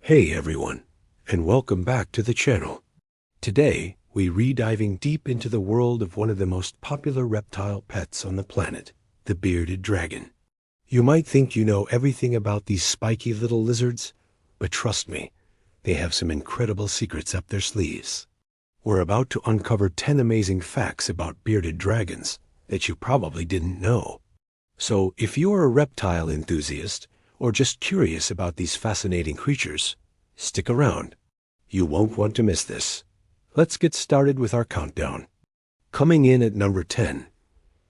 Hey everyone, and welcome back to the channel. Today, we re-diving deep into the world of one of the most popular reptile pets on the planet, the bearded dragon. You might think you know everything about these spiky little lizards, but trust me, they have some incredible secrets up their sleeves. We're about to uncover 10 amazing facts about bearded dragons that you probably didn't know. So if you're a reptile enthusiast, or just curious about these fascinating creatures, stick around. You won't want to miss this. Let's get started with our countdown. Coming in at number 10.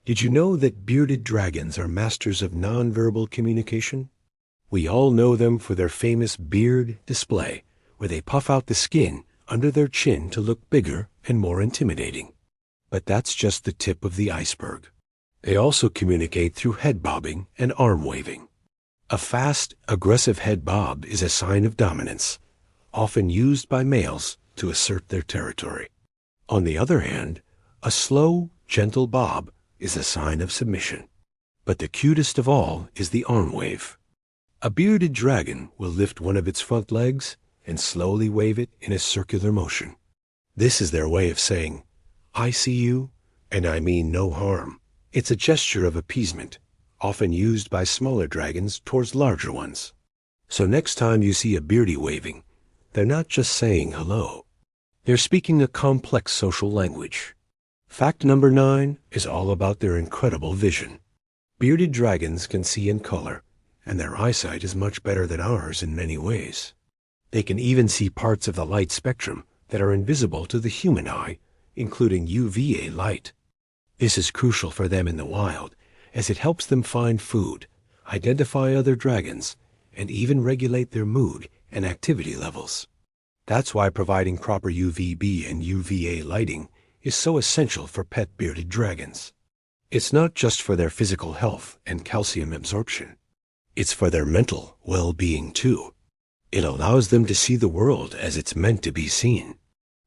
Did you know that bearded dragons are masters of nonverbal communication? We all know them for their famous beard display, where they puff out the skin under their chin to look bigger and more intimidating. But that's just the tip of the iceberg. They also communicate through head bobbing and arm waving. A fast, aggressive head bob is a sign of dominance, often used by males to assert their territory. On the other hand, a slow, gentle bob is a sign of submission. But the cutest of all is the arm wave. A bearded dragon will lift one of its front legs and slowly wave it in a circular motion. This is their way of saying, "I see you, and I mean no harm." It's a gesture of appeasement, often used by smaller dragons towards larger ones. So next time you see a beardy waving, they're not just saying hello. They're speaking a complex social language. Fact number 9 is all about their incredible vision. Bearded dragons can see in color, and their eyesight is much better than ours in many ways. They can even see parts of the light spectrum that are invisible to the human eye, including UVA light. This is crucial for them in the wild, as it helps them find food, identify other dragons, and even regulate their mood and activity levels. That's why providing proper UVB and UVA lighting is so essential for pet bearded dragons. It's not just for their physical health and calcium absorption. It's for their mental well-being too. It allows them to see the world as it's meant to be seen.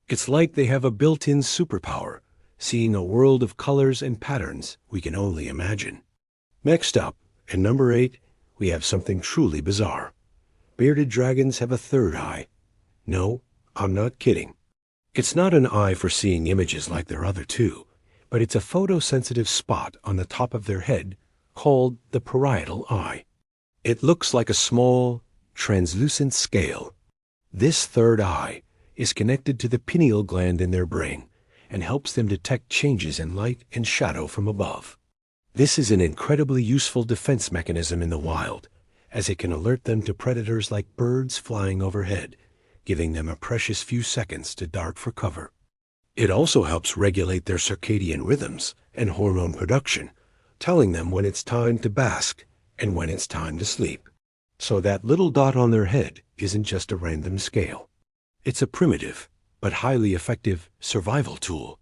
It's like they have a built-in superpower, seeing a world of colors and patterns we can only imagine. Next up, at number 8, we have something truly bizarre. Bearded dragons have a third eye. No, I'm not kidding. It's not an eye for seeing images like their other two, but it's a photosensitive spot on the top of their head called the parietal eye. It looks like a small, translucent scale. This third eye is connected to the pineal gland in their brain and helps them detect changes in light and shadow from above. This is an incredibly useful defense mechanism in the wild, as it can alert them to predators like birds flying overhead, giving them a precious few seconds to dart for cover. It also helps regulate their circadian rhythms and hormone production, telling them when it's time to bask and when it's time to sleep. So that little dot on their head isn't just a random scale. It's a primitive, but highly effective survival tool.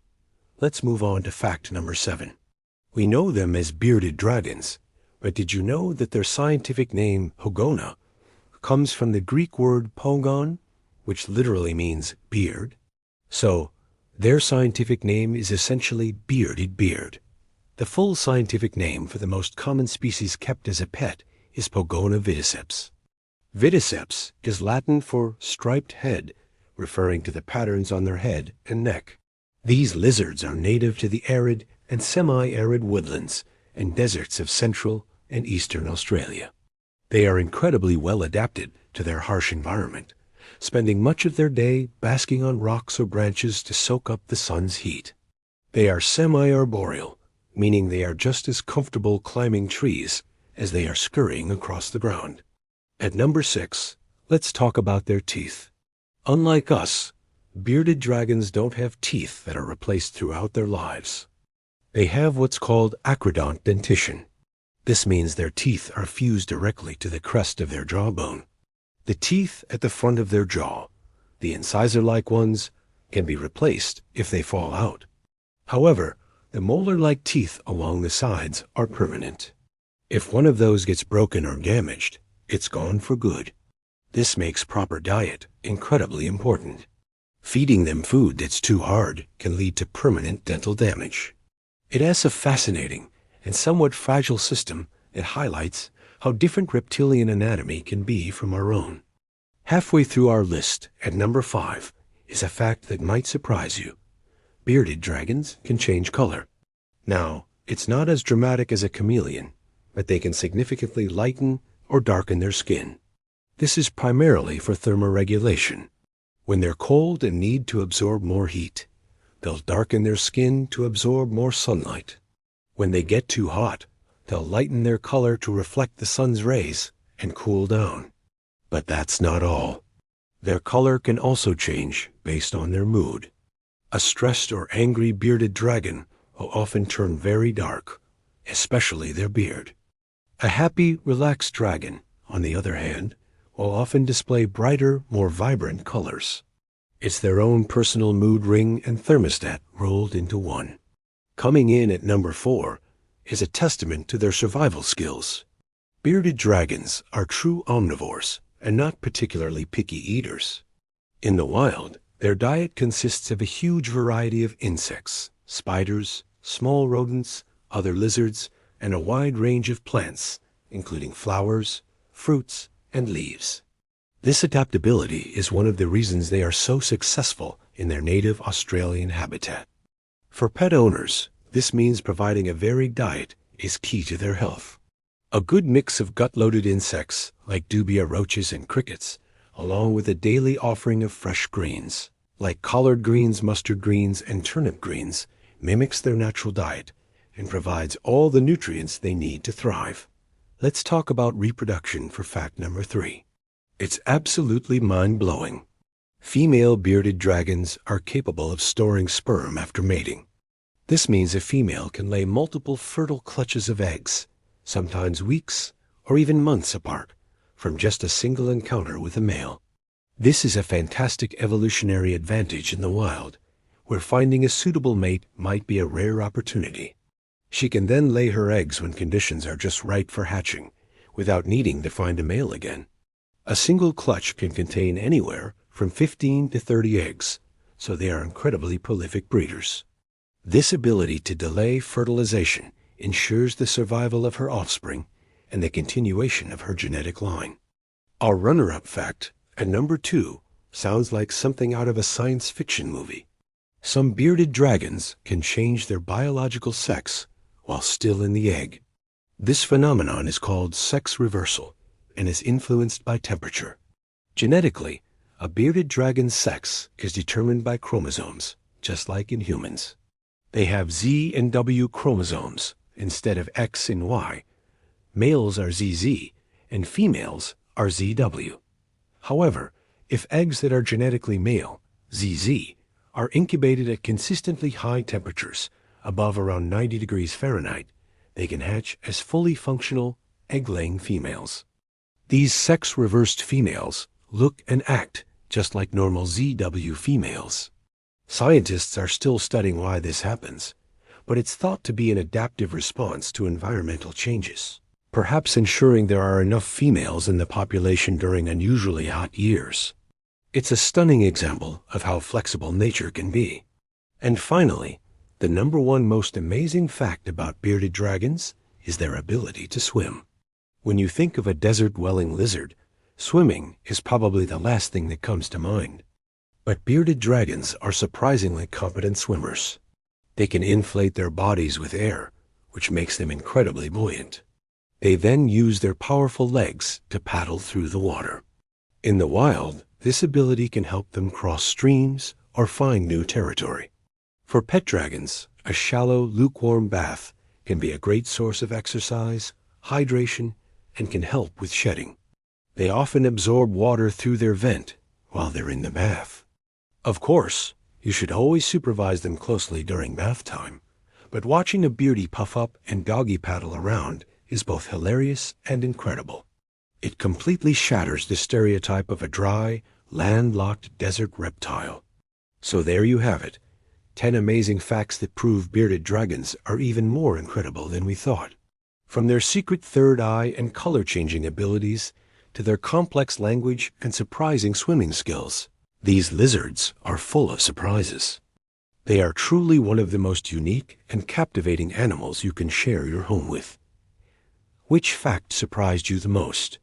Let's move on to fact number 7. We know them as bearded dragons, but did you know that their scientific name, Hogona, comes from the Greek word pogon, which literally means beard? So, their scientific name is essentially bearded beard. The full scientific name for the most common species kept as a pet is Pogona viticeps. Viticeps is Latin for striped head, referring to the patterns on their head and neck. These lizards are native to the arid and semi-arid woodlands and deserts of central and eastern Australia. They are incredibly well adapted to their harsh environment, spending much of their day basking on rocks or branches to soak up the sun's heat. They are semi-arboreal, meaning they are just as comfortable climbing trees as they are scurrying across the ground. At number 6, let's talk about their teeth. Unlike us, bearded dragons don't have teeth that are replaced throughout their lives. They have what's called acrodont dentition. This means their teeth are fused directly to the crest of their jawbone. The teeth at the front of their jaw, the incisor-like ones, can be replaced if they fall out. However, the molar-like teeth along the sides are permanent. If one of those gets broken or damaged, it's gone for good. This makes proper diet incredibly important. Feeding them food that's too hard can lead to permanent dental damage. It has a fascinating and somewhat fragile system that highlights how different reptilian anatomy can be from our own. Halfway through our list, at number 5, is a fact that might surprise you. Bearded dragons can change color. Now, it's not as dramatic as a chameleon, but they can significantly lighten or darken their skin. This is primarily for thermoregulation. When they're cold and need to absorb more heat, they'll darken their skin to absorb more sunlight. When they get too hot, they'll lighten their color to reflect the sun's rays and cool down. But that's not all. Their color can also change based on their mood. A stressed or angry bearded dragon will often turn very dark, especially their beard. A happy, relaxed dragon, on the other hand, will often display brighter, more vibrant colors. It's their own personal mood ring and thermostat rolled into one. Coming in at number 4 is a testament to their survival skills. Bearded dragons are true omnivores and not particularly picky eaters. In the wild, their diet consists of a huge variety of insects, spiders, small rodents, other lizards, and a wide range of plants, including flowers, fruits, and leaves. This adaptability is one of the reasons they are so successful in their native Australian habitat. For pet owners, this means providing a varied diet is key to their health. A good mix of gut-loaded insects like dubia roaches and crickets, along with a daily offering of fresh greens, like collard greens, mustard greens, and turnip greens, mimics their natural diet and provides all the nutrients they need to thrive. Let's talk about reproduction for fact number 3. It's absolutely mind-blowing. Female bearded dragons are capable of storing sperm after mating. This means a female can lay multiple fertile clutches of eggs, sometimes weeks or even months apart, from just a single encounter with a male. This is a fantastic evolutionary advantage in the wild, where finding a suitable mate might be a rare opportunity. She can then lay her eggs when conditions are just right for hatching, without needing to find a male again. A single clutch can contain anywhere from 15 to 30 eggs, so they are incredibly prolific breeders. This ability to delay fertilization ensures the survival of her offspring and the continuation of her genetic line. Our runner-up fact, at number 2, sounds like something out of a science fiction movie. Some bearded dragons can change their biological sex while still in the egg. This phenomenon is called sex reversal and is influenced by temperature. Genetically, a bearded dragon's sex is determined by chromosomes, just like in humans. They have Z and W chromosomes instead of X and Y. Males are ZZ and females are ZW. However, if eggs that are genetically male, ZZ, are incubated at consistently high temperatures, above around 90 degrees Fahrenheit, they can hatch as fully functional, egg-laying females. These sex-reversed females look and act just like normal ZW females. Scientists are still studying why this happens, but it's thought to be an adaptive response to environmental changes, perhaps ensuring there are enough females in the population during unusually hot years. It's a stunning example of how flexible nature can be. And finally, the number 1 most amazing fact about bearded dragons is their ability to swim. When you think of a desert-dwelling lizard, swimming is probably the last thing that comes to mind. But bearded dragons are surprisingly competent swimmers. They can inflate their bodies with air, which makes them incredibly buoyant. They then use their powerful legs to paddle through the water. In the wild, this ability can help them cross streams or find new territory. For pet dragons, a shallow, lukewarm bath can be a great source of exercise, hydration, and can help with shedding. They often absorb water through their vent while they're in the bath. Of course, you should always supervise them closely during bath time, but watching a beardy puff up and doggy paddle around is both hilarious and incredible. It completely shatters the stereotype of a dry, landlocked desert reptile. So there you have it, 10 amazing facts that prove bearded dragons are even more incredible than we thought. From their secret third eye and color-changing abilities to their complex language and surprising swimming skills, these lizards are full of surprises. They are truly one of the most unique and captivating animals you can share your home with. Which fact surprised you the most?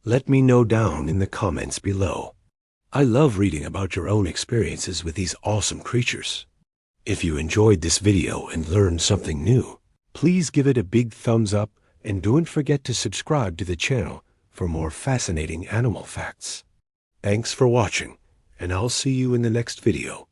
Let me know down in the comments below. I love reading about your own experiences with these awesome creatures. If you enjoyed this video and learned something new, please give it a big thumbs up and don't forget to subscribe to the channel for more fascinating animal facts. Thanks for watching, and I'll see you in the next video.